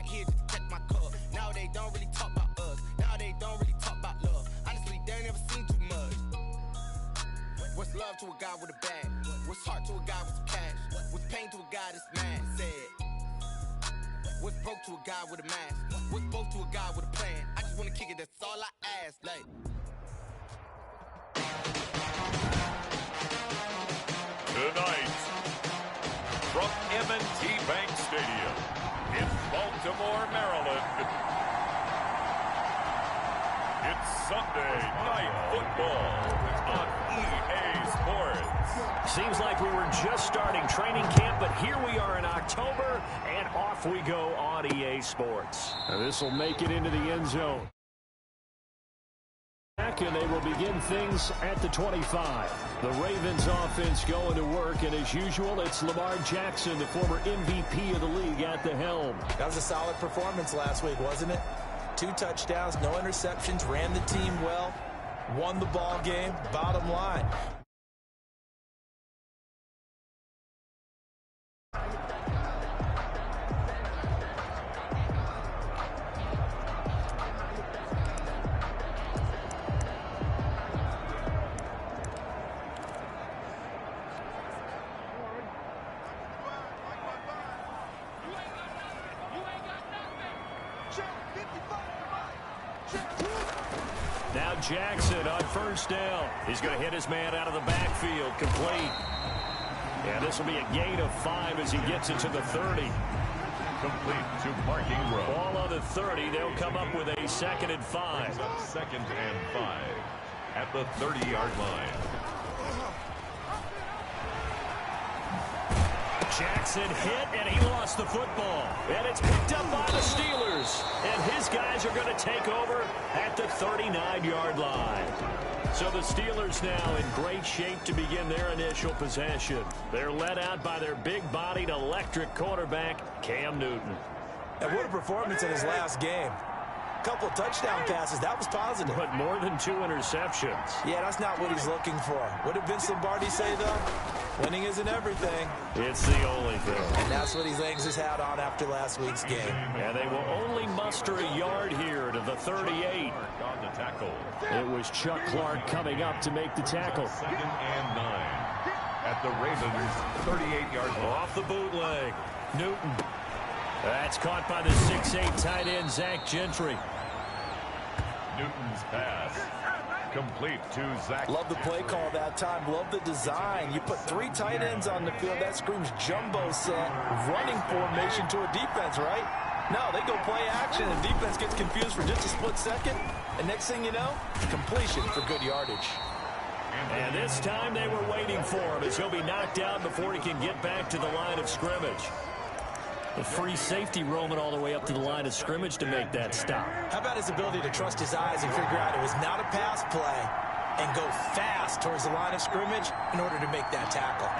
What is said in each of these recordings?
right here just to check my cup. Now they don't really talk about us. Now they don't really talk about love. Honestly, they ain't never seen too much. What's love to a guy with a bag? What's heart to a guy with some cash? What's pain to a guy that's mad? Said. What's broke to a guy with a mask? What's both to a guy with a plan? I just wanna kick it, that's all I ask. Like. Tonight, from M&T Bank Stadium in Baltimore, Maryland, it's Sunday Night Football on EA Sports. Seems like we were just starting training camp, but here we are in October, and off we go on EA Sports. This will make it into the end zone. And they will begin things at the 25. The Ravens offense going to work, and as usual, it's Lamar Jackson, the former MVP of the league, at the helm. That was a solid performance last week, wasn't it? 2 touchdowns, no interceptions, ran the team well, won the ball game, bottom line. Now Jackson on first down. He's going to hit his man out of the backfield, complete. And this will be a gain of 5 as he gets it to the 30. Complete to marking row. Ball on the 30. They'll come up with a 2nd and 5. Brings up 2nd and 5 at the 30-yard line. Jackson hit, and he lost the football. And it's picked up by the Steelers. And his guys are going to take over at the 39-yard line. So the Steelers now in great shape to begin their initial possession. They're led out by their big-bodied electric quarterback, Cam Newton. And what a performance in his last game. Couple of touchdown passes, that was positive. But more than 2 interceptions. Yeah, that's not what he's looking for. What did Vince Lombardi say, though? Winning isn't everything. It's the only thing. And that's what he hangs his hat on after last week's game. And they will only muster a yard here to the 38. On the tackle. It was Chuck Clark coming up to make the tackle. 2nd and 9 at the Ravens' 38-yard line. Off the bootleg. Newton. That's caught by the 6'8" tight end, Zach Gentry. Newton's pass. Complete to Zach. Love the play call that time. Love the design. You put 3 tight ends on the field. That screams jumbo set, running formation to a defense, right? No, they go play action, and defense gets confused for just a split second. And next thing you know, completion for good yardage. And this time they were waiting for him as he'll be knocked down before he can get back to the line of scrimmage. A free safety roaming all the way up to the line of scrimmage to make that stop. How about his ability to trust his eyes and figure out it was not a pass play and go fast towards the line of scrimmage in order to make that tackle.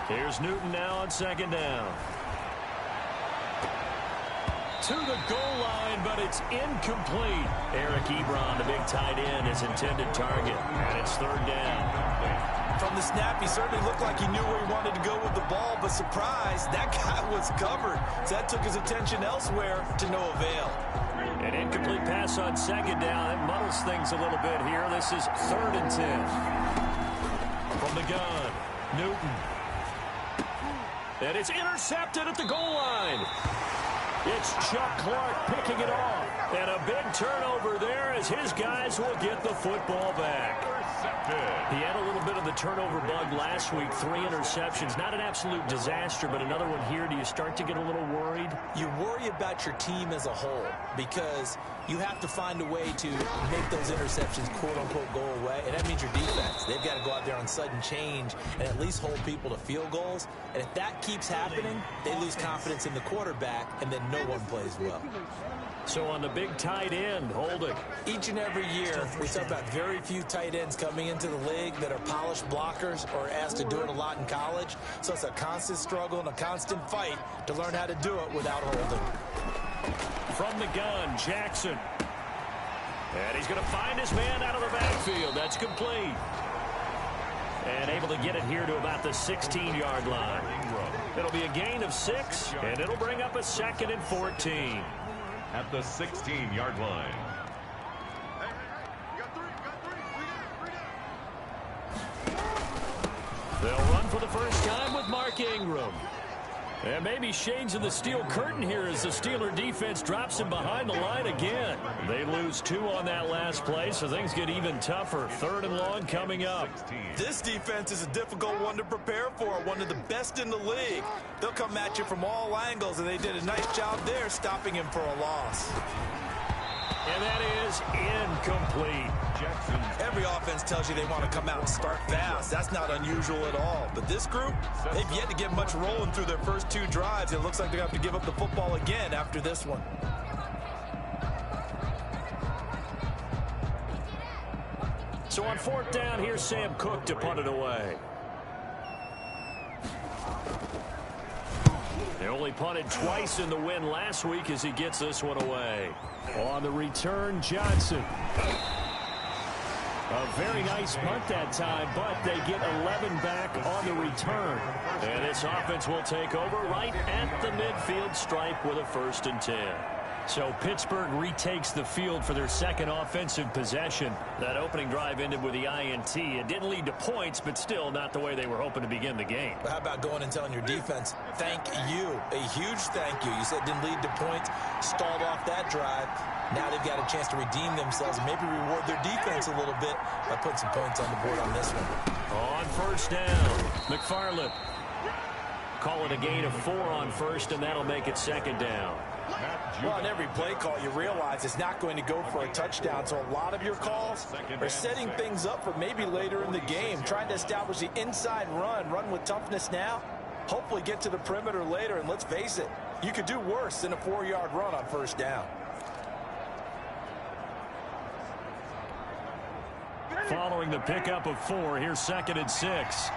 Here's Newton now on 2nd down. To the goal line, but it's incomplete. Eric Ebron, the big tight end, his intended target. And it's 3rd down. From the snap, he certainly looked like he knew where he wanted to go with the ball, but surprise, that guy was covered. So that took his attention elsewhere to no avail. An incomplete pass on 2nd down. That muddles things a little bit here. This is 3rd and 10. From the gun, Newton. And it's intercepted at the goal line. It's Chuck Clark picking it off. And a big turnover there as his guys will get the football back. He had a little bit of the turnover bug last week, 3 interceptions. Not an absolute disaster, but another one here. Do you start to get a little worried? You worry about your team as a whole because you have to find a way to make those interceptions, quote-unquote, go away. And that means your defense. They've got to go out there on sudden change and at least hold people to field goals. And if that keeps happening, they lose confidence in the quarterback, and then no one plays well. So on the big tight end, Holding. Each and every year, we talk about very few tight ends coming into the league that are polished blockers or asked to do it a lot in college. So it's a constant struggle and a constant fight to learn how to do it without holding. From the gun, Jackson. And he's going to find his man out of the backfield. That's complete. and able to get it here to about the 16-yard line. It'll be a gain of 6, and it'll bring up a 2nd and 14. At the 16-yard line. They'll run for the first time with Mark Ingram. And maybe shades of the steel curtain here as the Steeler defense drops him behind the line again. They lose 2 on that last play, so things get even tougher. 3rd and long coming up. This defense is a difficult one to prepare for, one of the best in the league. They'll come at you from all angles, and they did a nice job there stopping him for a loss. And that is incomplete. Every offense tells you they want to come out and start fast. That's not unusual at all. But this group, they've yet to get much rolling through their first 2 drives. It looks like they're going to have to give up the football again after this one. So on 4th down, here's Sam Cook to punt it away. They only punted twice in the win last week as he gets this one away. On the return, Johnson. A very nice punt that time, but they get 11 back on the return. And this offense will take over right at the midfield stripe with a 1st and 10. So Pittsburgh retakes the field for their 2nd offensive possession. That opening drive ended with the INT. It didn't lead to points, but still not the way they were hoping to begin the game. But how about going and telling your defense, thank you, a huge thank you. You said it didn't lead to points, stalled off that drive. Now they've got a chance to redeem themselves and maybe reward their defense a little bit by putting some points on the board on this one. On 1st down, McFarland. Call it a gain of 4 on 1st, and that'll make it 2nd down. Well, on every play call, you realize it's not going to go for a touchdown. So a lot of your calls are setting things up for maybe later in the game, trying to establish the inside run with toughness now, hopefully get to the perimeter later. And let's face it, you could do worse than a 4-yard run on 1st down. Following the pickup of 4, here's 2nd and 6.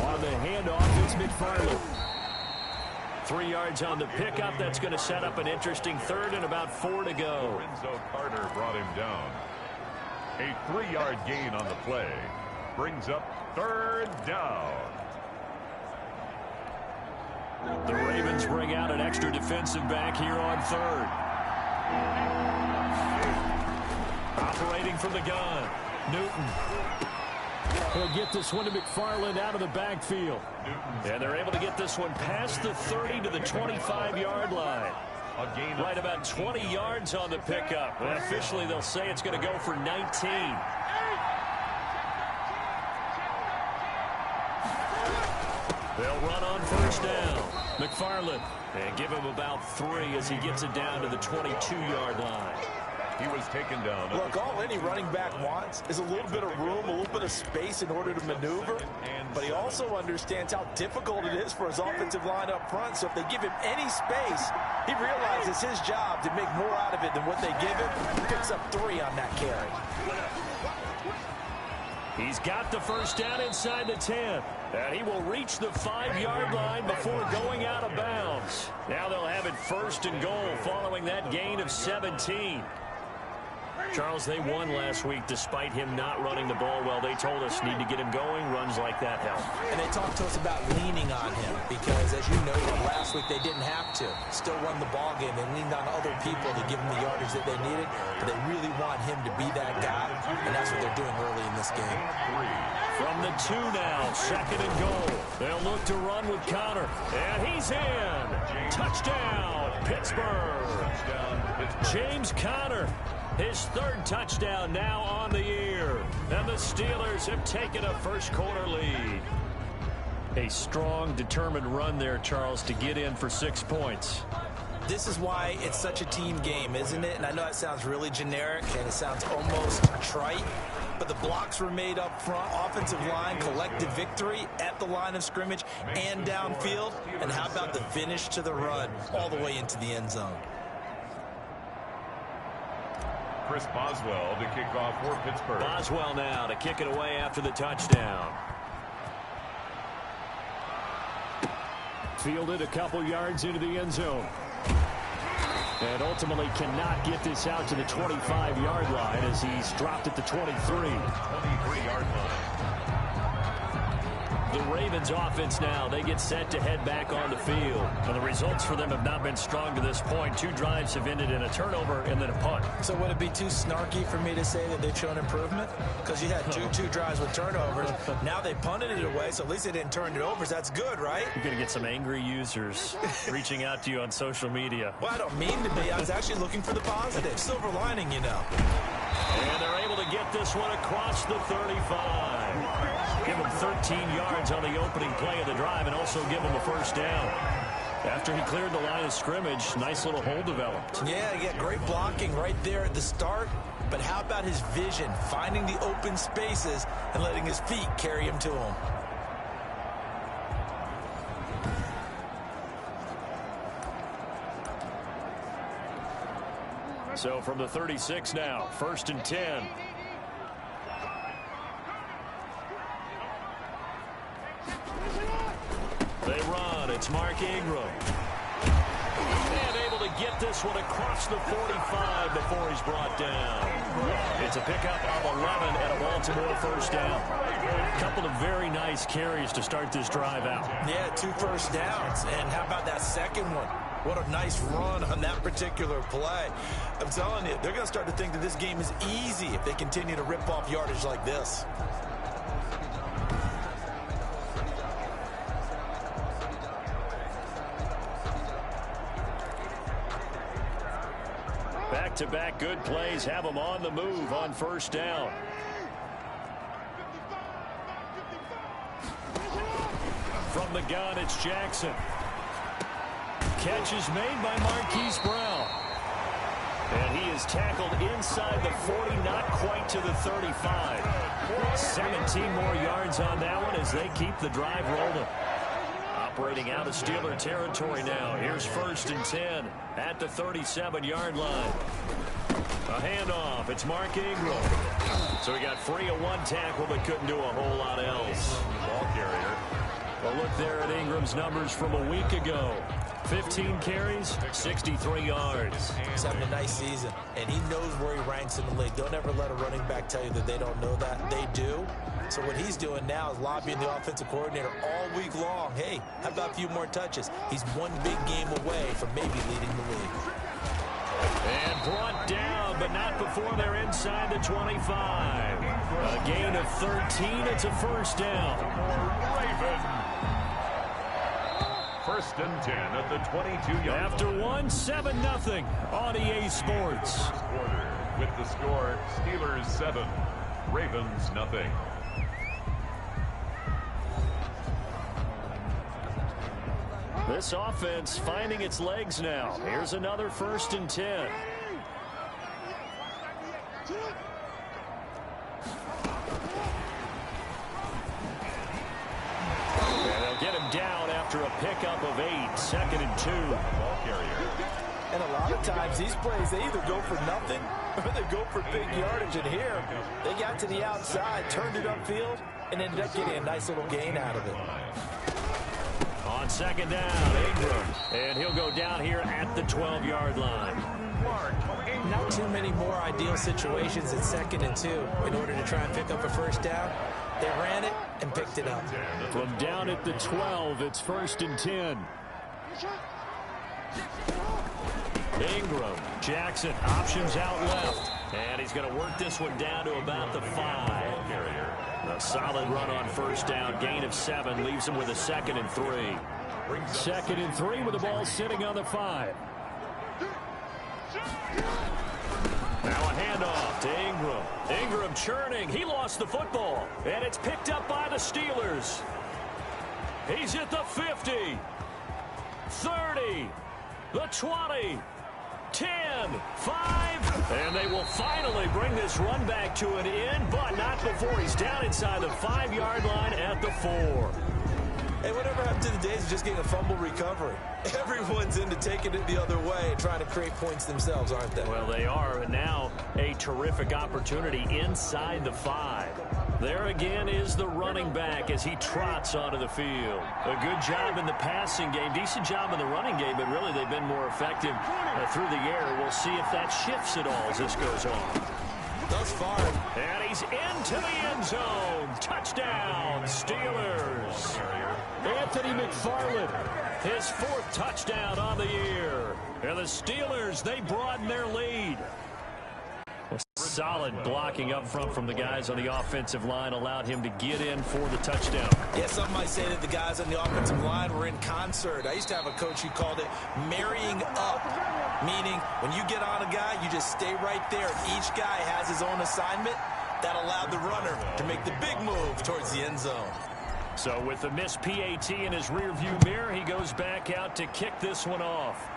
On the handoff, it's McFarland. 3 yards on the pickup. That's going to set up an interesting 3rd and about 4 to go. Lorenzo Carter brought him down. A 3-yard gain on the play. Brings up 3rd down. The Ravens bring out an extra defensive back here on 3rd. Operating from the gun, Newton. He'll get this one to McFarland out of the backfield. And they're able to get this one past the 30 to the 25-yard line. Right about 20 yards on the pickup. And officially, they'll say it's going to go for 19. They'll run on 1st down. McFarland. And give him about 3 as he gets it down to the 22-yard line. He was taken down. Look, all any running back wants is a little bit of room, a little bit of space in order to maneuver. But he also understands how difficult it is for his offensive line up front. So if they give him any space, he realizes it's his job to make more out of it than what they give him. He picks up 3 on that carry. He's got the 1st down inside the 10. And he will reach the 5-yard line before going out of bounds. Now they'll have it 1st and goal following that gain of 17. Charles, they won last week despite him not running the ball well. They told us need to get him going. Runs like that help. And they talked to us about leaning on him because, as you noted, last week they didn't have to. Still won the ball game. They leaned on other people to give them the yardage that they needed. But they really want him to be that guy, and that's what they're doing early in this game. From the 2 now, 2nd and goal. They'll look to run with Connor. And he's in. Touchdown, Pittsburgh. James Conner. His 3rd touchdown now on the year. And the Steelers have taken a first-quarter lead. A strong, determined run there, Charles, to get in for 6 points. This is why it's such a team game, isn't it? And I know that sounds really generic, and it sounds almost trite. But the blocks were made up front. Offensive line, collective victory at the line of scrimmage and downfield. And how about the finish to the run all the way into the end zone? Chris Boswell to kick off for Pittsburgh. Boswell now to kick it away after the touchdown. Fielded a couple yards into the end zone. And ultimately cannot get this out to the 25-yard line as he's dropped at the 23. 23-yard line. The Ravens offense now, they get set to head back on the field. And the results for them have not been strong to this point. 2 drives have ended in a turnover and then a punt. So would it be too snarky for me to say that they've shown improvement? Because you had two drives with turnovers. Now they punted it away, so at least they didn't turn it over. So that's good, right? You're going to get some angry users reaching out to you on social media. Well, I don't mean to be. I was actually looking for the positive. Silver lining, you know. And they're able to get this one across the 35. Give him 13 yards on the opening play of the drive and also give him a first down. After he cleared the line of scrimmage, nice little hole developed. Yeah, great blocking right there at the start. But how about his vision, finding the open spaces and letting his feet carry him to him? So from the 36 now, 1st and 10. They run. It's Mark Ingram. And able to get this one across the 45 before he's brought down. It's a pickup of 11 and a Baltimore first down. A couple of very nice carries to start this drive out. Yeah, 2 first downs. And how about that second one? What a nice run on that particular play. I'm telling you, they're going to start to think that this game is easy if they continue to rip off yardage like this. Back-to-back good plays have them on the move on first down. From the gun, it's Jackson. Catch is made by Marquise Brown. And he is tackled inside the 40, not quite to the 35. 17 more yards on that one as they keep the drive rolling. Operating out of Steeler territory now. Here's 1st and 10 at the 37-yard line. A handoff. It's Mark Ingram. So he got free of 1 tackle but couldn't do a whole lot else. Ball carrier. Well, look there at Ingram's numbers from a week ago. 15 carries, 63 yards. He's having a nice season, and he knows where he ranks in the league. Don't ever let a running back tell you that they don't know that. They do. So what he's doing now is lobbying the offensive coordinator all week long. Hey, how about a few more touches? He's one big game away from maybe leading the league. And brought down, but not before they're inside the 25. A gain of 13. It's a first down. First and 10 at the 22-yard line. After 7-0 on EA Sports. Quarter with the score, Steelers 7, Ravens nothing. This offense finding its legs now. Here's another 1st and 10. And they'll get him down after a pickup of 8. 2nd and 2. Ball carrier. And a lot of times these plays, they either go for nothing or they go for big yardage. And here, they got to the outside, turned it upfield, and ended up getting a nice little gain out of it. On 2nd down, Ingram. And he'll go down here at the 12-yard line. Not too many more ideal situations at 2nd and 2 in order to try and pick up a first down. They ran it and picked it up. From down at the 12, it's 1st and 10. Ingram, Jackson, options out left. And he's going to work this one down to about the 5. A solid run on first down, gain of 7, leaves him with a 2nd and 3. 2nd and 3 with the ball sitting on the 5. Now a handoff to Ingram. Ingram churning. He lost the football. And it's picked up by the Steelers. He's at the 50. 30. The 20. 10, 5, and they will finally bring this run back to an end, but not before he's down inside the 5-yard line at the 4. Hey, whatever happened to the days of just getting a fumble recovery? Everyone's into taking it the other way and trying to create points themselves, aren't they? Well, they are, and now a terrific opportunity inside the 5. There again is the running back as he trots onto the field. A good job in the passing game, decent job in the running game, but really they've been more effective through the air. We'll see if that shifts at all as this goes on. Thus far. And he's into the end zone. Touchdown, Steelers. Anthony McFarland, his 4th touchdown on the year. And the Steelers, they broaden their lead. Solid blocking up front from the guys on the offensive line allowed him to get in for the touchdown. Yeah, some might say that the guys on the offensive line were in concert. I used to have a coach who called it marrying up, meaning when you get on a guy, you just stay right there. Each guy has his own assignment. That allowed the runner to make the big move towards the end zone. So with the missed PAT in his rearview mirror, he goes back out to kick this one off.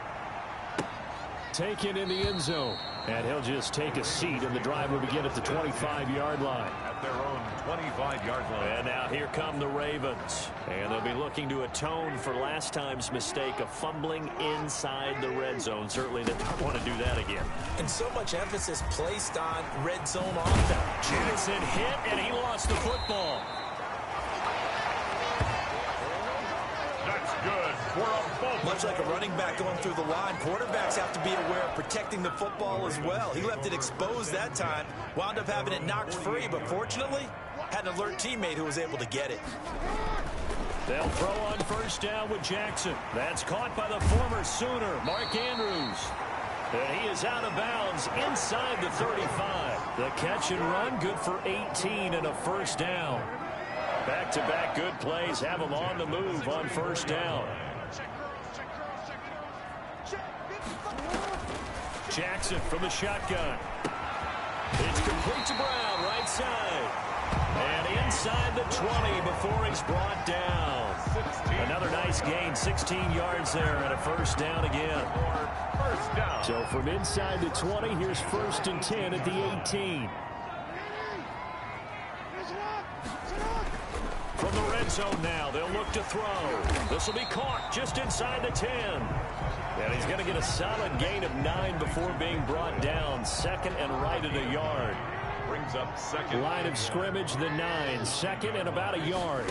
Taken in the end zone. And he'll just take a seat, and the drive will begin at the 25-yard line. At their own 25-yard line. And now here come the Ravens. And they'll be looking to atone for last time's mistake of fumbling inside the red zone. Certainly they don't want to do that again. And so much emphasis placed on red zone offense. Jackson hit, and he lost the football. That's good for a ball. Much like a running back going through the line, quarterbacks have to be aware of protecting the football as well. He left it exposed that time, wound up having it knocked free, but fortunately, had an alert teammate who was able to get it. They'll throw on first down with Jackson. That's caught by the former Sooner, Mark Andrews. And he is out of bounds inside the 35. The catch and run, good for 18 and a first down. Back-to-back good plays have him on the move on first down. Jackson from the shotgun. It's complete to Brown, right side. And inside the 20 before he's brought down. Another nice gain, 16 yards there and a first down again. So from inside the 20, here's 1st and 10 at the 18. From the red zone now, they'll look to throw. This will be caught just inside the 10. And he's going to get a solid gain of 9 before being brought down. 2nd and right at a yard. Brings up 2nd. Line of scrimmage, the 9. 2nd and about a yard.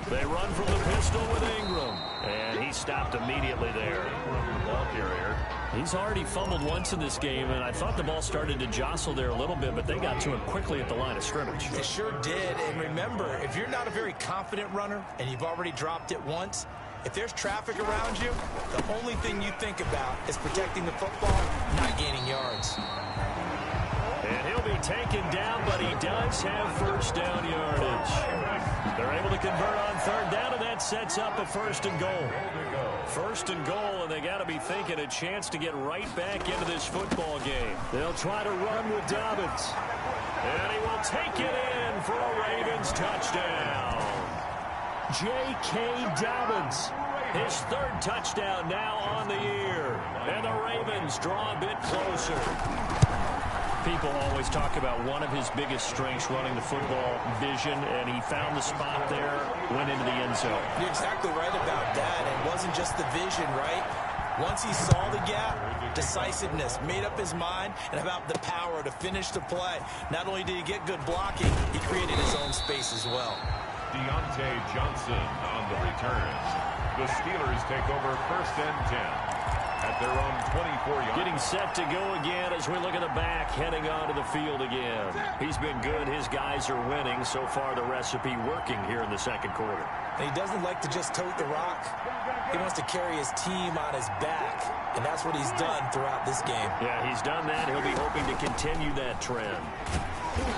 They run from the pistol with Ingram. And he stopped immediately there. The ball carrier. He's already fumbled once in this game, and I thought the ball started to jostle there a little bit, but they got to him quickly at the line of scrimmage. It sure did. And remember, if you're not a very confident runner and you've already dropped it once, if there's traffic around you, the only thing you think about is protecting the football, not gaining yards. And he'll be taken down, but he does have first down yardage. They're able to convert on 3rd down, and that sets up a 1st and goal. 1st and goal, and they got to be thinking a chance to get right back into this football game. They'll try to run with Dobbins. And he will take it in for a Ravens touchdown. J.K. Dobbins, his 3rd touchdown now on the year. And the Ravens draw a bit closer. People always talk about one of his biggest strengths running the football, vision, and he found the spot there, went into the end zone. You're exactly right about that. It wasn't just the vision, right? Once he saw the gap, decisiveness, made up his mind, and about the power to finish the play. Not only did he get good blocking, he created his own space as well. Deontay Johnson on the return. The Steelers take over 1st and 10. At their own 24-yard. Getting set to go again as we look at the back, heading onto the field again. He's been good. His guys are winning. So far, the recipe working here in the 2nd quarter. And he doesn't like to just tote the rock. He wants to carry his team on his back, and that's what he's done throughout this game. Yeah, he's done that. He'll be hoping to continue that trend.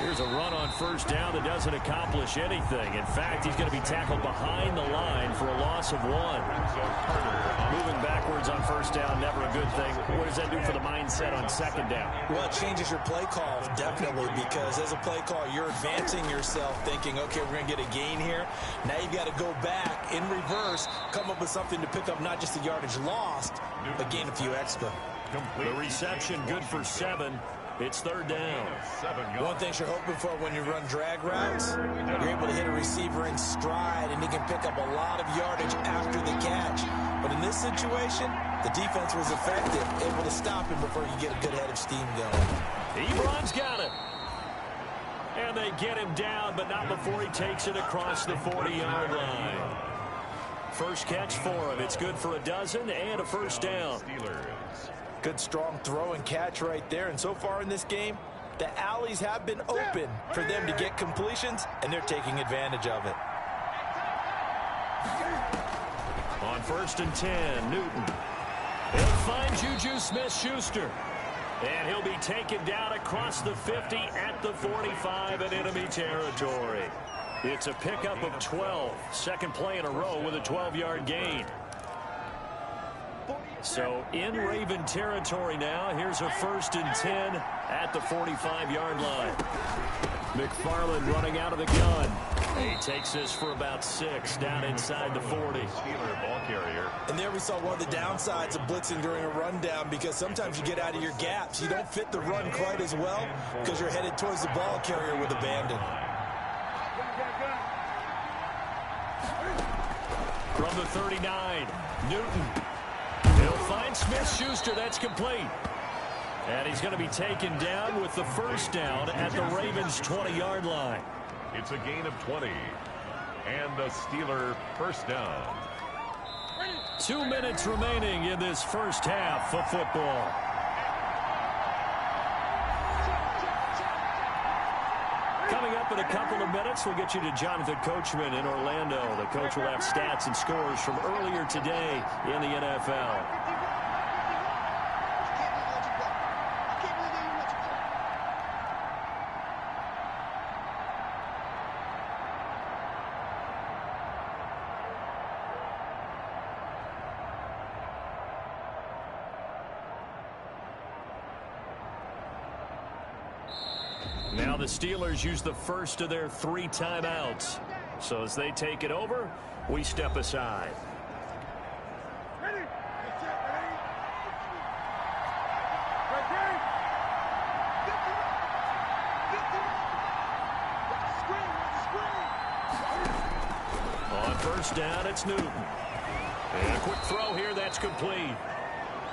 Here's a run on first down that doesn't accomplish anything. In fact, he's going to be tackled behind the line for a loss of 1. Moving backwards on first down, never a good thing. What does that do for the mindset on 2nd down? Well, it changes your play call, definitely, because as a play call, you're advancing yourself thinking, okay, we're going to get a gain here. Now you've got to go back in reverse, come up with something to pick up not just the yardage lost, but gain a few extra. The reception good for 7. It's 3rd down. One thing you're hoping for when you run drag routes, you're able to hit a receiver in stride, and he can pick up a lot of yardage after the catch. But in this situation, the defense was effective, able to stop him before you get a good head of steam going. Ebron's got it. And they get him down, but not before he takes it across the 40-yard line. First catch for him. It's good for a dozen and a first down. Good strong throw and catch right there. And so far in this game, the alleys have been open for them to get completions, and they're taking advantage of it. On 1st and 10, Newton. He'll find Juju Smith-Schuster. And he'll be taken down across the 50 at the 45 in enemy territory. It's a pickup of 12. Second play in a row with a 12-yard gain. So in Raven territory now. Here's a 1st and 10 at the 45-yard line. McFarland running out of the gun. He takes this for about 6 down inside the 40. Steeler ball carrier. And there we saw one of the downsides of blitzing during a rundown, because sometimes you get out of your gaps. You don't fit the run quite as well because you're headed towards the ball carrier with abandon. From the 39, Newton. He'll find Smith-Schuster. That's complete. And he's going to be taken down with the first down at the Ravens' 20-yard line. It's a gain of 20. And the Steeler first down. 2 minutes remaining in this first half of football. Coming up in a couple of minutes, we'll get you to Jonathan Coachman in Orlando. The coach will have stats and scores from earlier today in the NFL. Now the Steelers use the first of their 3 timeouts. So as they take it over, we step aside. On first down, it's Newton. And a quick throw here, that's complete.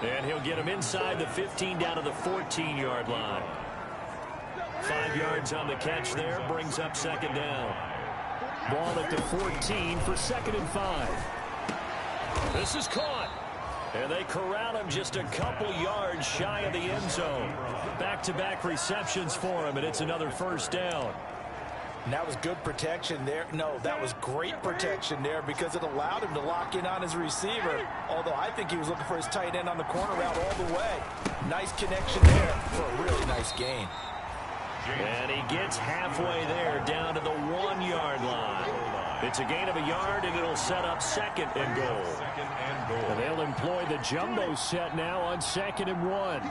And he'll get him inside the 15 down to the 14-yard line. 5 yards on the catch there, brings up second down. Ball at the 14 for 2nd and 5. This is caught. And they corral him just a couple yards shy of the end zone. Back-to-back receptions for him, and it's another first down. And that was good protection there. No, that was great protection there because it allowed him to lock in on his receiver. Although I think he was looking for his tight end on the corner route all the way. Nice connection there for a really nice gain. And he gets halfway there down to the 1-yard line. It's a gain of a yard, and it'll set up 2nd and goal. And they'll employ the jumbo set now on 2nd and 1.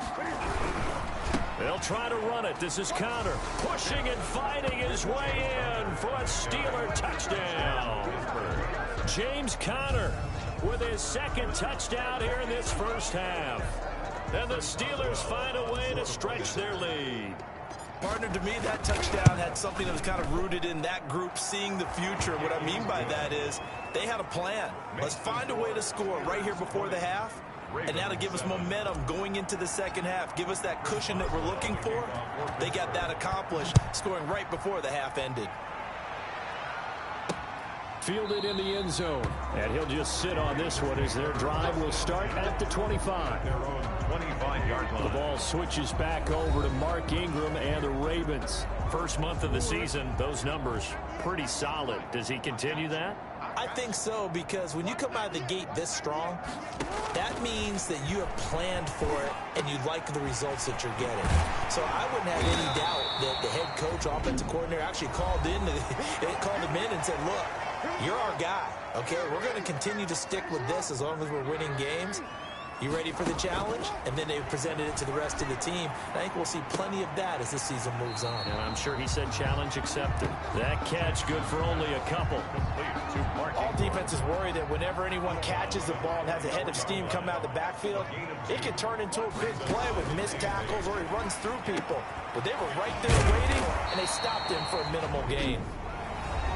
They'll try to run it. This is Conner pushing and fighting his way in for a Steeler touchdown. James Conner with his 2nd touchdown here in this first half. And the Steelers find a way to stretch their lead. Partner, to me, that touchdown had something that was kind of rooted in that group seeing the future. What I mean by that is they had a plan. Let's find a way to score right here before the half. And now to give us momentum going into the second half, give us that cushion that we're looking for. They got that accomplished, scoring right before the half ended. Fielded in the end zone. And he'll just sit on this one as their drive will start at the 25. Their own 25-yard line. The ball switches back over to Mark Ingram and the Ravens. First month of the season, those numbers pretty solid. Does he continue that? I think so, because when you come out of the gate this strong, that means that you have planned for it and you like the results that you're getting. So I wouldn't have any doubt that the head coach, offensive coordinator, actually called him in and said, look, you're our guy, okay? We're going to continue to stick with this as long as we're winning games. You ready for the challenge? And then they presented it to the rest of the team. I think we'll see plenty of that as the season moves on. And I'm sure he said challenge accepted. That catch good for only a couple. All defenses worry that whenever anyone catches the ball and has a head of steam come out of the backfield, it can turn into a big play with missed tackles or he runs through people. But they were right there waiting, and they stopped him for a minimal gain.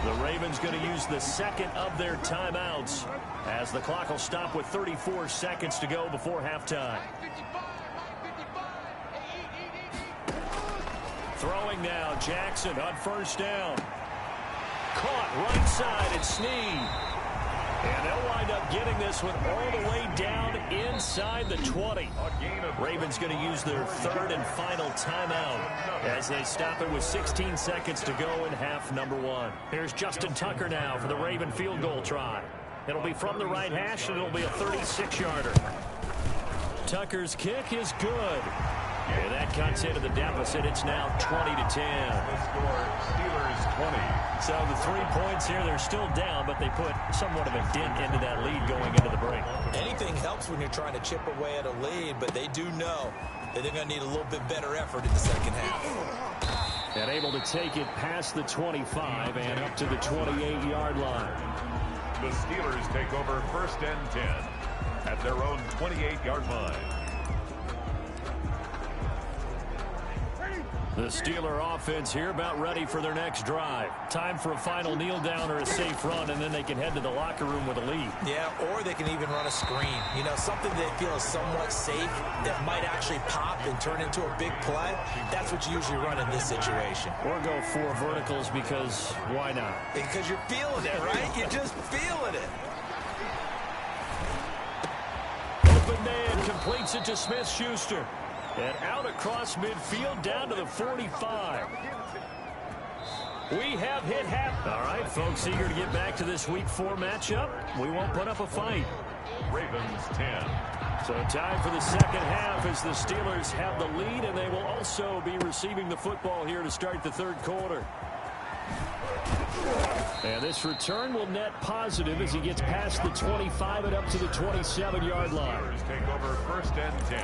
The Ravens going to use the 2nd of their timeouts as the clock will stop with 34 seconds to go before halftime. Throwing now, Jackson on first down. Caught right side and Snead. And they'll wind up getting this one all the way down inside the 20. Ravens going to use their third and final timeout as they stop it with 16 seconds to go in half number 1. Here's Justin Tucker now for the Raven field goal try. It'll be from the right hash, and it'll be a 36-yarder. Tucker's kick is good. And that cuts into the deficit. It's now 20-10. The score, Steelers 20. So the 3 points here, they're still down, but they put somewhat of a dent into that lead going into the break. Anything helps when you're trying to chip away at a lead, but they do know that they're going to need a little bit better effort in the second half. And able to take it past the 25 and up to the 28-yard line. The Steelers take over first and 10 at their own 28-yard line. The Steeler offense here about ready for their next drive. Time for a final kneel down or a safe run, and then they can head to the locker room with a lead. Yeah, or they can even run a screen. You know, something they feel is somewhat safe that might actually pop and turn into a big play. That's what you usually run in this situation. Or go 4 verticals because why not? Because you're feeling it, right? You're just feeling it. Open man completes it to Smith-Schuster. And out across midfield down to the 45. We have hit half. All right, folks, eager to get back to this Week 4 matchup. We won't put up a fight. Ravens 10. So time for the second half as the Steelers have the lead, and they will also be receiving the football here to start the third quarter. And this return will net positive as he gets past the 25 and up to the 27-yard line. Steelers take over first and 10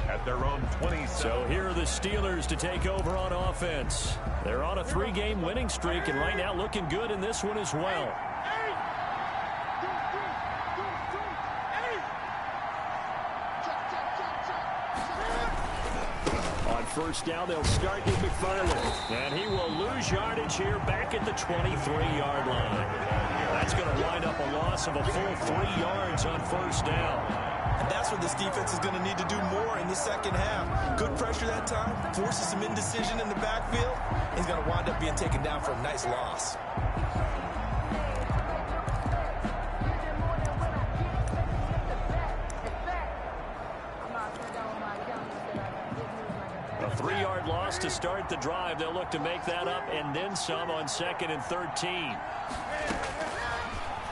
at their own 27. So here are the Steelers to take over on offense. They're on a 3-game winning streak, and right now looking good in this one as well. On first down, they'll start with McFarland. And he will lose yardage here back at the 23-yard line. That's going to wind up a loss of a full 3 yards on first down. And that's what this defense is going to need to do more in the second half. Good pressure that time, forces some indecision in the backfield. He's going to wind up being taken down for a nice loss. A 3-yard loss to start the drive. They'll look to make that up and then some on 2nd and 13.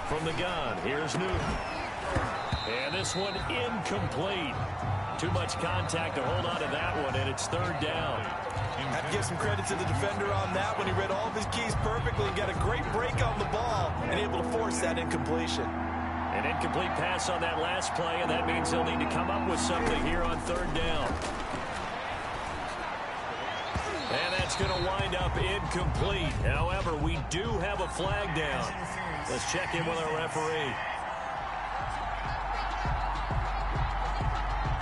From the gun, here's Newton. And this one incomplete. Too much contact to hold on to that one, and it's 3rd down. I have to give some credit to the defender on that when he read all of his keys perfectly and got a great break on the ball and able to force that incompletion. An incomplete pass on that last play, and that means they'll need to come up with something here on 3rd down. And that's going to wind up incomplete. However, we do have a flag down. Let's check in with our referee.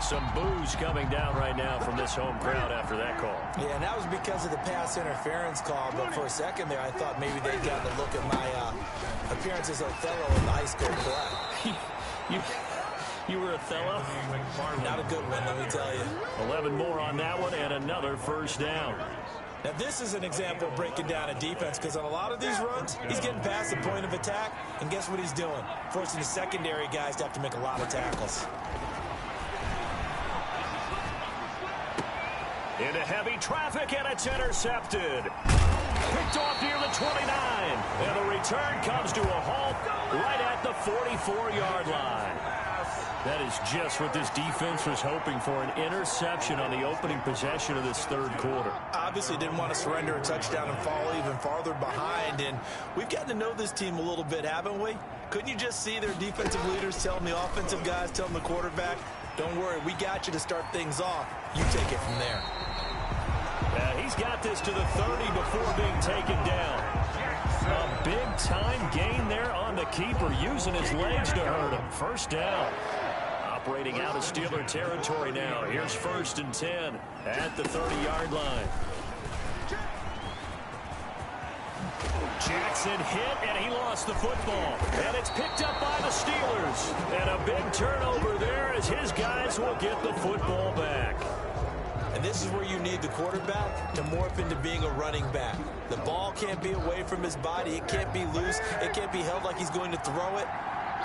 Some boos coming down right now from this home crowd after that call. Yeah, and that was because of the pass interference call. But for a second there, I thought maybe they'd gotten a look at my appearance as Othello in the high school play. You were Othello? Not a good one, let me tell you. 11 more on that one and another first down. Now, this is an example of breaking down a defense because on a lot of these runs, he's getting past the point of attack, and guess what he's doing? Forcing the secondary guys to have to make a lot of tackles. Into heavy traffic, and it's intercepted. Picked off near the 29. And the return comes to a halt right at the 44-yard line. That is just what this defense was hoping for, an interception on the opening possession of this third quarter. Obviously didn't want to surrender a touchdown and fall even farther behind, and we've gotten to know this team a little bit, haven't we? Couldn't you just see their defensive leaders telling the offensive guys, telling the quarterback, don't worry, we got you to start things off. You take it from there. He's got this to the 30 before being taken down. A big-time gain there on the keeper, using his legs to hurt him. First down. Operating out of Steeler territory now. Here's 1st and 10 at the 30-yard line. Jackson hit, and he lost the football. And it's picked up by the Steelers. And a big turnover there as his guys will get the football back. And this is where you need the quarterback to morph into being a running back. The ball can't be away from his body. It can't be loose. It can't be held like he's going to throw it.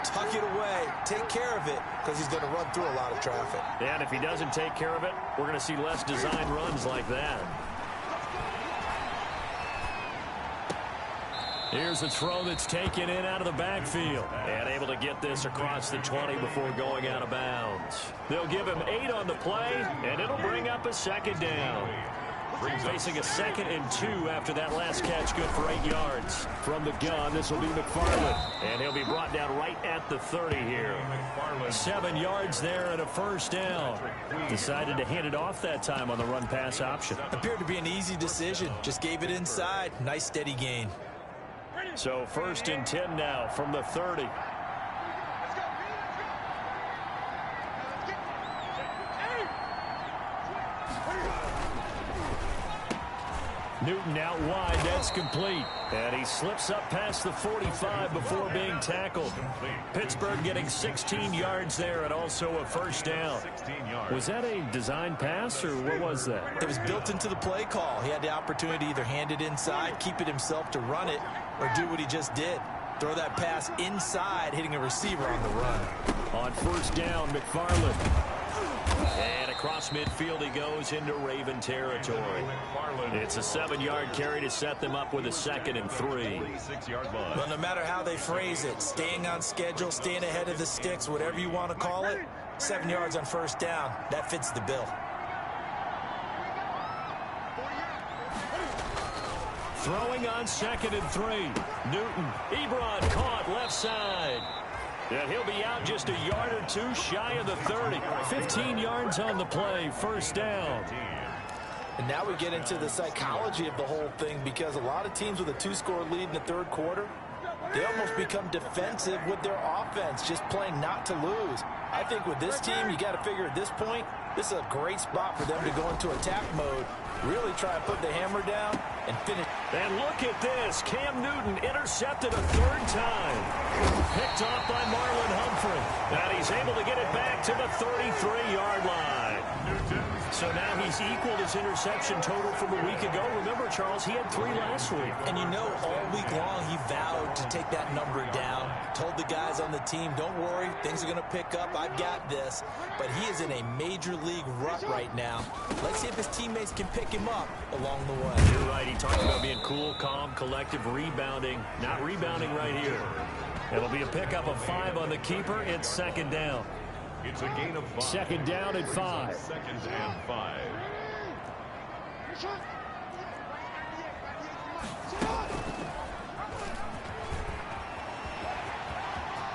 Tuck it away. Take care of it because he's going to run through a lot of traffic. And if he doesn't take care of it, we're going to see less design runs like that. Here's a throw that's taken in out of the backfield. And able to get this across the 20 before going out of bounds. They'll give him 8 on the play, and it'll bring up a second down. Facing a 2nd and 2 after that last catch, good for 8 yards. From the gun, this will be McFarland. And he'll be brought down right at the 30 here. 7 yards there and a first down. Decided to hand it off that time on the run-pass option. Appeared to be an easy decision. Just gave it inside. Nice steady gain. So 1st and 10 now from the 30. Newton out wide, that's complete. And he slips up past the 45 before being tackled. Pittsburgh getting 16 yards there and also a first down. Was that a design pass or what was that? It was built into the play call. He had the opportunity to either hand it inside, keep it himself to run it, or do what he just did. Throw that pass inside, hitting a receiver on the run. On first down, McFarland. And across midfield he goes into Raven territory. It's a 7-yard carry to set them up with a 2nd and 3. Well, no matter how they phrase it, staying on schedule, staying ahead of the sticks, whatever you want to call it, 7 yards on first down, that fits the bill. Throwing on 2nd and 3. Newton. Ebron caught left side. And he'll be out just a yard or two shy of the 30. 15 yards on the play. First down. And now we get into the psychology of the whole thing because a lot of teams with a 2-score lead in the 3rd quarter, they almost become defensive with their offense, just playing not to lose. I think with this team, you got to figure at this point, this is a great spot for them to go into attack mode, really try to put the hammer down and finish. And look at this. Cam Newton intercepted a 3rd time. Picked off by Marlon Humphrey. And he's able to get it back to the 33-yard line. So now he's equaled his interception total from a week ago. Remember, Charles, he had 3 last week. And you know, all week long he vowed to take that number down. Told the guys on the team, don't worry, things are going to pick up. I've got this. But he is in a major league rut right now. Let's see if his teammates can pick him up along the way. You're right. He talked about being cool, calm, collective, rebounding. Not rebounding right here. It'll be a pickup of 5 on the keeper. It's 2nd down. It's a gain of 5. 2nd down at 5. 2nd and 5.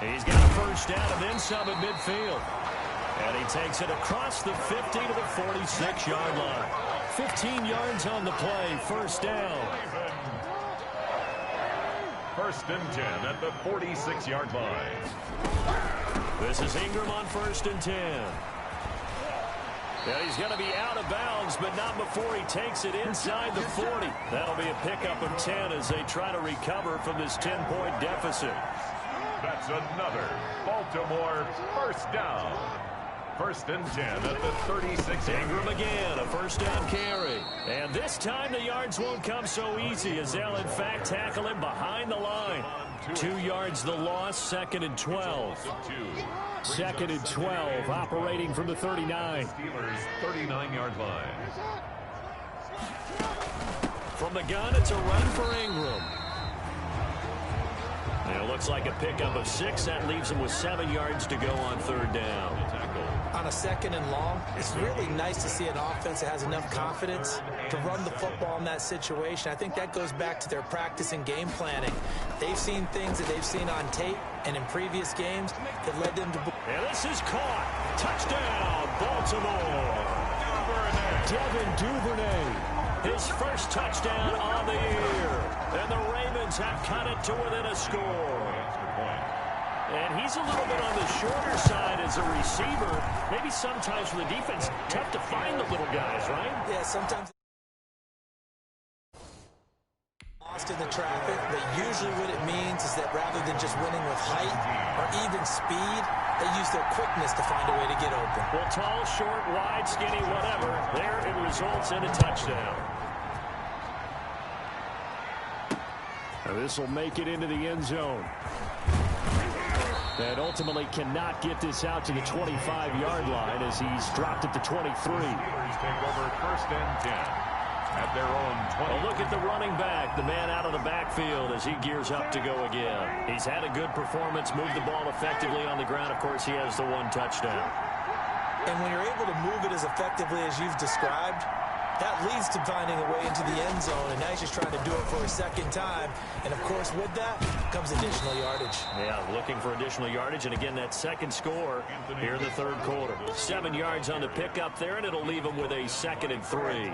He's got a first down and then some at midfield. And he takes it across the 50 to the 46-yard line. 15 yards on the play. First down. 1st and 10 at the 46-yard line. This is Ingram on 1st and 10. Yeah, he's going to be out of bounds, but not before he takes it inside the 40. That'll be a pickup of 10 as they try to recover from this 10-point deficit. That's another Baltimore first down. 1st and 10 at the 36. Ingram again, a first down carry. And this time the yards won't come so easy as they'll in fact tackle him behind the line. 2 yards the loss, 2nd and 12. 2nd and 12, operating from the 39. Steelers 39-yard line. From the gun, it's a run for Ingram. And it looks like a pickup of 6. That leaves him with 7 yards to go on 3rd down. On a 2nd and long, it's really nice to see an offense that has enough confidence to run the football in that situation. I think that goes back to their practice and game planning. They've seen things that they've seen on tape and in previous games that led them to... And this is caught. Touchdown, Baltimore. Devin Duvernay. His first touchdown on the year. And the Ravens have cut it to within a score. And he's a little bit on the shorter side as a receiver. Maybe sometimes for the defense, tough to find the little guys, right? Yeah, sometimes lost in the traffic, but usually what it means is that rather than just winning with height or even speed, They use their quickness to find a way to get open. Well, tall, short, wide, skinny, whatever. There it results in a touchdown. This will make it into the end zone. And ultimately cannot get this out to the 25-yard line as he's dropped at the 23. Take over first and 10 at their own 20. Well, look at the running back, the man out of the backfield as he gears up to go again. He's had a good performance, moved the ball effectively on the ground. Of course, he has the one touchdown. And when you're able to move it as effectively as you've described, that leads to finding a way into the end zone, and now he's just trying to do it for a second time. And, of course, with that comes additional yardage. Yeah, looking for additional yardage, and again, that second score here in the third quarter. 7 yards on the pickup there, and it'll leave him with a 2nd and 3.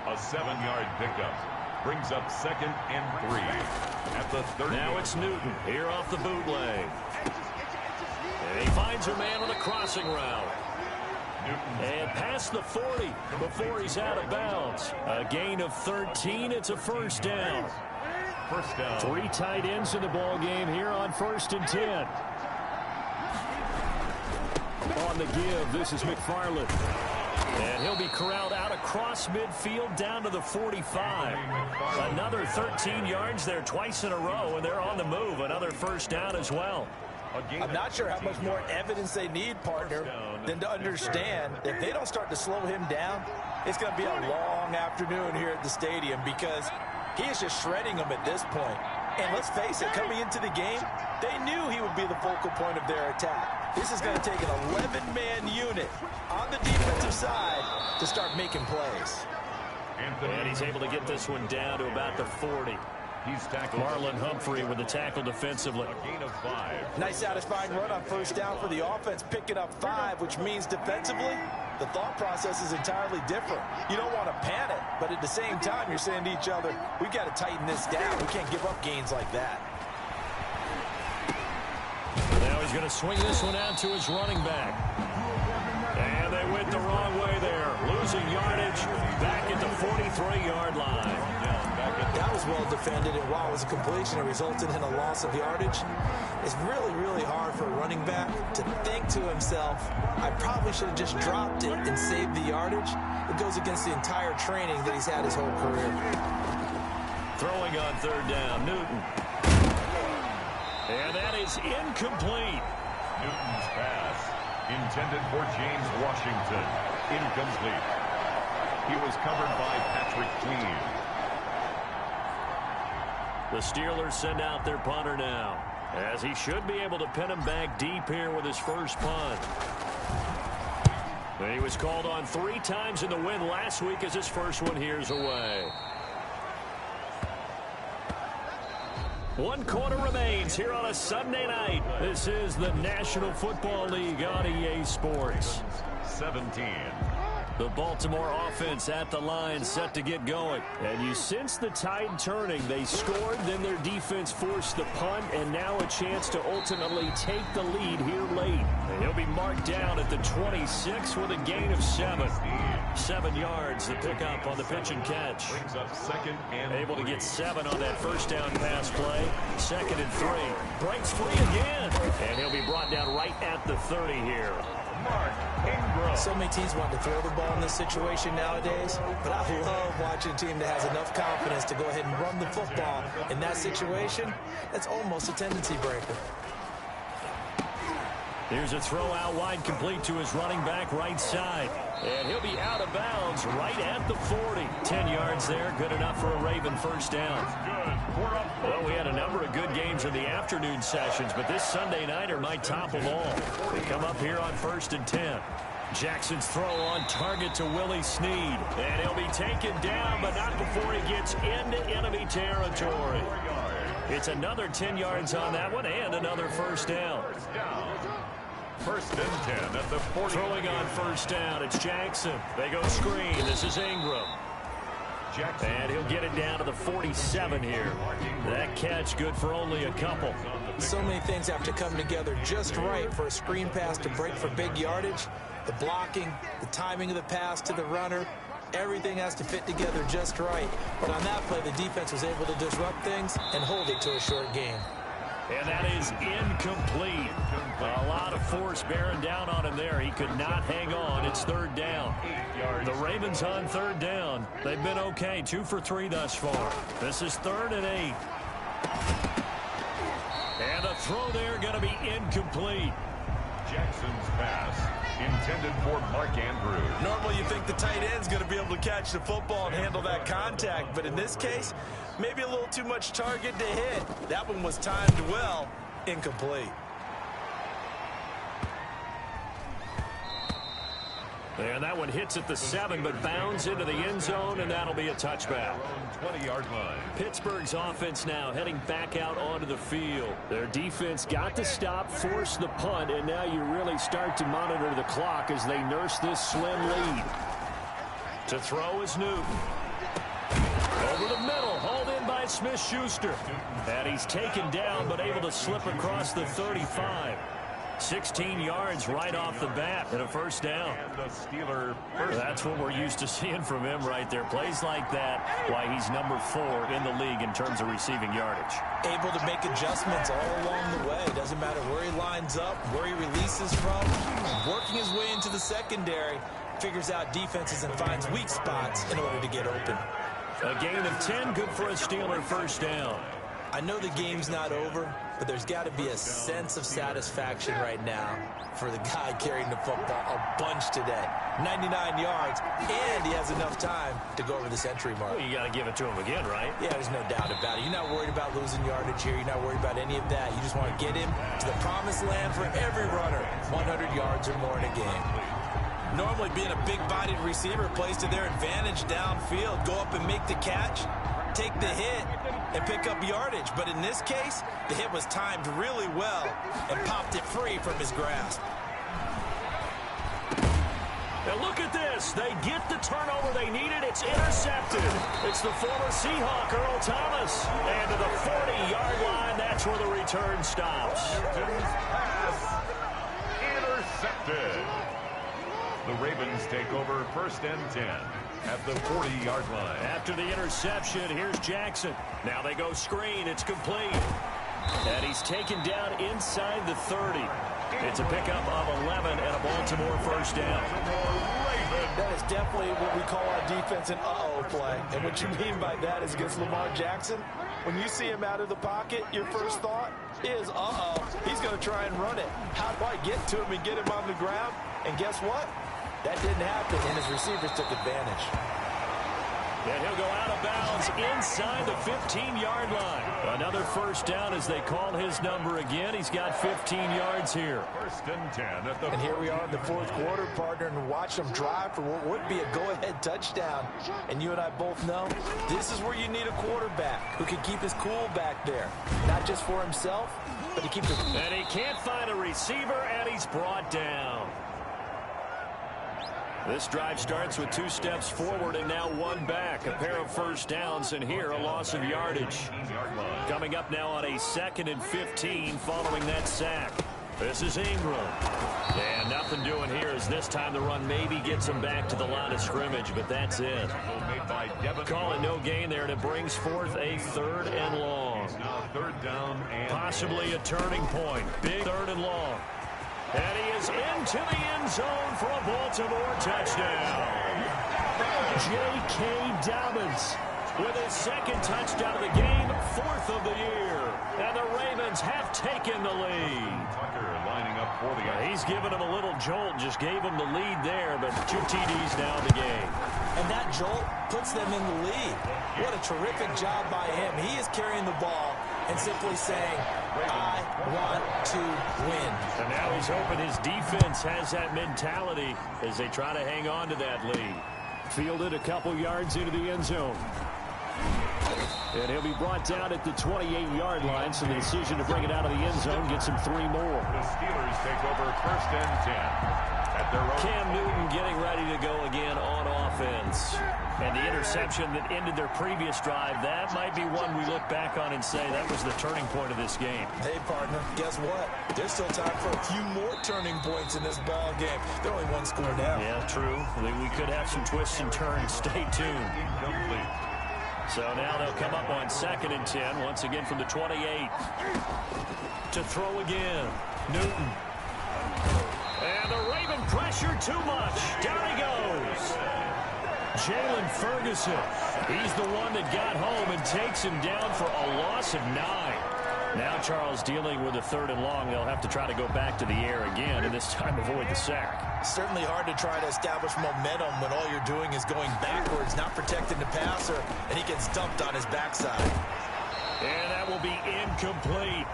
A 7-yard pickup brings up 2nd and 3 at the 30. Now it's Newton here off the bootleg. And he finds a man on a crossing route. And past the 40 before he's out of bounds. A gain of 13. It's a first down. First down. 3 tight ends in the ball game here on 1st and 10. On the give, this is McFarland. And he'll be corralled out across midfield down to the 45. Another 13 yards there twice in a row, and they're on the move. Another first down as well. I'm not sure how much more evidence they need, partner, than to understand if they don't start to slow him down, it's going to be a long afternoon here at the stadium because he is just shredding them at this point. And let's face it, coming into the game, they knew he would be the focal point of their attack. This is going to take an 11-man unit on the defensive side to start making plays. And he's able to get this one down to about the 40. He's tackled. Marlon Humphrey with the tackle defensively. A gain of 5. Nice satisfying run on first down for the offense, picking up 5, which means defensively, the thought process is entirely different. You don't want to panic, but at the same time, you're saying to each other, we've got to tighten this down. We can't give up gains like that. Now he's going to swing this one out to his running back. And they went the wrong way there. Losing yardage back at the 43-yard line. That was well defended, and while it was a completion, it resulted in a loss of yardage. It's really, really hard for a running back to think to himself, I probably should have just dropped it and saved the yardage. It goes against the entire training that he's had his whole career. Throwing on third down, Newton. And that is incomplete. Newton's pass intended for James Washington. Incomplete. He was covered by Patrick Queen. The Steelers send out their punter now, as he should be able to pin him back deep here with his first punt. He was called on 3 times in the win last week as his first one here's away. 1 quarter remains here on a Sunday night. This is the National Football League on EA Sports. 17. The Baltimore offense at the line, set to get going. And you sense the tide turning. They scored, then their defense forced the punt, and now a chance to ultimately take the lead here late. And he'll be marked down at the 26 with a gain of 7. 7 yards, the pickup on the pitch and catch. Brings up 2nd and able to get 7 on that first down pass play. 2nd and 3. Breaks free again. And he'll be brought down right at the 30 here. Mark Ingram. So many teams want to throw the ball in this situation nowadays, but I love watching a team that has enough confidence to go ahead and run the football. In that situation, that's almost a tendency breaker. Here's a throw out wide, complete to his running back right side. And he'll be out of bounds right at the 40. 10 yards there, good enough for a Raven first down. Well, we had a number of good games in the afternoon sessions, but this Sunday nighter might top them all. They come up here on 1st and 10. Jackson's throw on target to Willie Snead. And he'll be taken down, but not before he gets into enemy territory. It's another 10 yards on that one and another first down. 1st and 10 at the 40. Throwing on first down, it's Jackson. They go screen. This is Ingram. Jackson. And he'll get it down to the 47 here. That catch good for only a couple. So many things have to come together just right for a screen pass to break for big yardage. The blocking, the timing of the pass to the runner, everything has to fit together just right. But on that play, the defense was able to disrupt things and hold it to a short game. And that is incomplete. A lot of force bearing down on him there. He could not hang on. It's third down. The Ravens on third down. They've been okay. 2 for 3 thus far. This is 3rd and 8. And the throw there going to be incomplete. Jackson's pass intended for Mark Andrews. Normally you think the tight end's going to be able to catch the football and handle that contact, but in this case, maybe a little too much target to hit. That one was timed well. Incomplete. And that one hits at the 7, but bounds into the end zone, and that'll be a touchback. 20-yard line. Pittsburgh's offense now heading back out onto the field. Their defense got to stop, force the punt, and now you really start to monitor the clock as they nurse this slim lead. To throw is Newton. Over the middle, hauled in by Smith-Schuster. And he's taken down, but able to slip across the 35. 16 yards right off the bat and a first down. That's what we're used to seeing from him right there. Plays like that, why he's number 4 in the league in terms of receiving yardage. Able to make adjustments all along the way. Doesn't matter where he lines up, where he releases from. Working his way into the secondary, figures out defenses and finds weak spots in order to get open. A gain of 10, good for a Steeler first down. I know the game's not over, but there's got to be a sense of satisfaction right now for the guy carrying the football a bunch today. 99 yards, and he has enough time to go over the century mark. Well, you got to give it to him again, right? Yeah, there's no doubt about it. You're not worried about losing yardage here. You're not worried about any of that. You just want to get him to the promised land for every runner, 100 yards or more in a game. Normally being a big-bodied receiver plays to their advantage downfield. Go up and make the catch, take the hit, and pick up yardage. But in this case, the hit was timed really well and popped it free from his grasp. Now look at this. They get the turnover they needed. It's intercepted. It's the former Seahawk, Earl Thomas. And to the 40-yard line, that's where the return stops. Pass intercepted. The Ravens take over 1st and 10 at the 40-yard line. After the interception, here's Jackson. Now they go screen. It's complete. And he's taken down inside the 30. It's a pickup of 11 and a Baltimore first down. That is definitely what we call our defense an uh-oh play. And what you mean by that is against Lamar Jackson, when you see him out of the pocket, your first thought is, uh-oh, he's going to try and run it. How do I get to him and get him on the ground? And guess what? That didn't happen, and his receivers took advantage. And he'll go out of bounds inside the 15-yard line. Another first down as they call his number again. He's got 15 yards here. 1st and 10 at the. And here we are in the 4th quarter, partner, and watch them drive for what would be a go-ahead touchdown. And you and I both know this is where you need a quarterback who can keep his cool back there. Not just for himself, but to keep the. And he can't find a receiver, and he's brought down. This drive starts with 2 steps forward and now 1 back. A pair of first downs, and here a loss of yardage. Coming up now on a 2nd and 15 following that sack. This is Ingram. And nothing doing here as this time the run maybe gets him back to the line of scrimmage, but that's it. Call it no gain there, and it brings forth a 3rd and long. Third down and possibly a turning point. Big 3rd and long. And he is into the end zone for a Baltimore touchdown. J.K. Dobbins with his 2nd touchdown of the game, 4th of the year. And the Ravens have taken the lead. Tucker lining up for the. He's given him a little jolt, just gave him the lead there, but 2 TDs now in the game. And that jolt puts them in the lead. What a terrific job by him. He is carrying the ball and simply saying, I want to win. And now he's hoping his defense has that mentality as they try to hang on to that lead. Fielded a couple yards into the end zone. And he'll be brought down at the 28-yard line, so the decision to bring it out of the end zone gets him 3 more. The Steelers take over 1st and 10. At their own. Cam Newton getting ready to go again on offense. And the interception that ended their previous drive, that might be one we look back on and say that was the turning point of this game. Hey, partner, guess what? There's still time for a few more turning points in this ball game. They're only 1 score now. Yeah, true. We could have some twists and turns. Stay tuned. So now they'll come up on 2nd and 10, once again from the 28. To throw again, Newton. And the Raven pressure too much. Down he goes. Jalen Ferguson. He's the one that got home and takes him down for a loss of 9. Now Charles dealing with a 3rd and long. They'll have to try to go back to the air again, and this time avoid the sack. Certainly hard to try to establish momentum when all you're doing is going backwards, not protecting the passer, and he gets dumped on his backside. And that will be incomplete.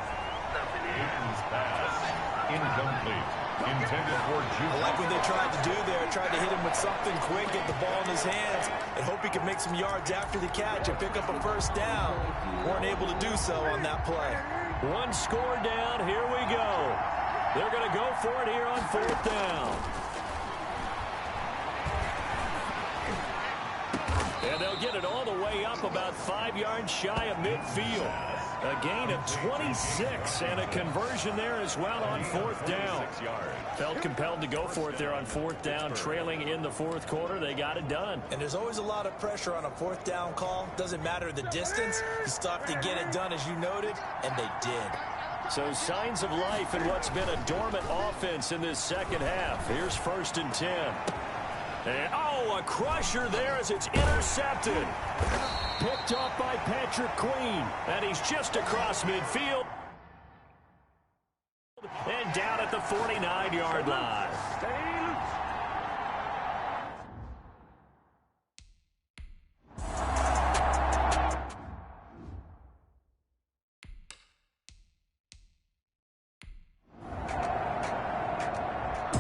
Newton's pass. Incomplete. Intended for Juice. I like what they tried to do there. Tried to hit him with something quick, get the ball in his hands, and hope he could make some yards after the catch and pick up a 1st down. Weren't able to do so on that play. 1 score down. Here we go. They're going to go for it here on 4th down. And they'll get it all the way up about 5 yards shy of midfield. A gain of 26 and a conversion there as well on 4th down. Felt compelled to go for it there on 4th down, trailing in the 4th quarter. They got it done. And there's always a lot of pressure on a 4th down call. Doesn't matter the distance. You still have to get it done, as you noted, and they did. So signs of life in what's been a dormant offense in this 2nd half. Here's 1st and 10. And, oh, a crusher there as it's intercepted. Picked off by Patrick Queen. And he's just across midfield. And down at the 49-yard line.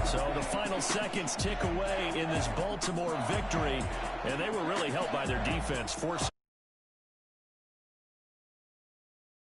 So the final seconds tick away in this Baltimore victory, and they were really helped by their defense, forcing